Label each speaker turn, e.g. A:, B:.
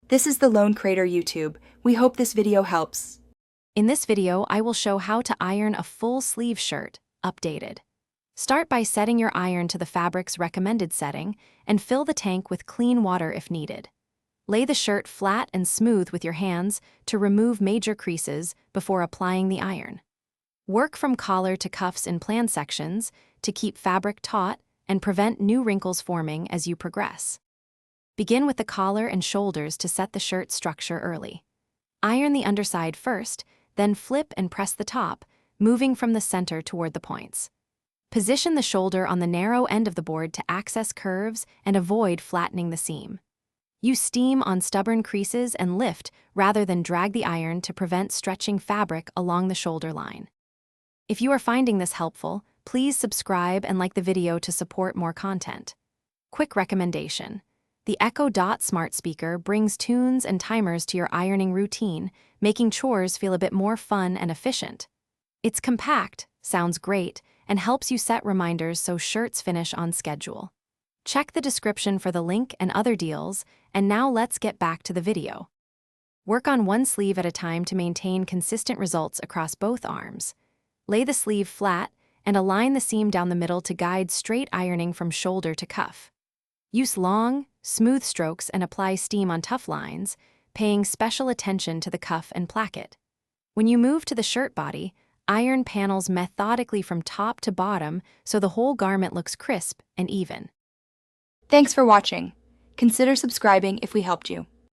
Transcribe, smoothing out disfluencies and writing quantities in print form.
A: This is the Lone Crater YouTube. We hope this video helps.
B: In this video, I will show how to iron a full sleeve shirt, updated. Start by setting your iron to the fabric's recommended setting and fill the tank with clean water if needed. Lay the shirt flat and smooth with your hands to remove major creases before applying the iron. Work from collar to cuffs in plan sections to keep fabric taut and prevent new wrinkles forming as you progress. Begin with the collar and shoulders to set the shirt structure early. Iron the underside first, then flip and press the top, moving from the center toward the points. Position the shoulder on the narrow end of the board to access curves and avoid flattening the seam. Use steam on stubborn creases and lift rather than drag the iron to prevent stretching fabric along the shoulder line. If you are finding this helpful, please subscribe and like the video to support more content. Quick recommendation. The Echo Dot smart speaker brings tunes and timers to your ironing routine, making chores feel a bit more fun and efficient. It's compact, sounds great, and helps you set reminders so shirts finish on schedule. Check the description for the link and other deals, and now let's get back to the video. Work on one sleeve at a time to maintain consistent results across both arms. Lay the sleeve flat and align the seam down the middle to guide straight ironing from shoulder to cuff. Use long, smooth strokes and apply steam on tough lines, paying special attention to the cuff and placket. When you move to the shirt body, iron panels methodically from top to bottom so the whole garment looks crisp and even.
A: Thanks for watching. Consider subscribing if we helped you.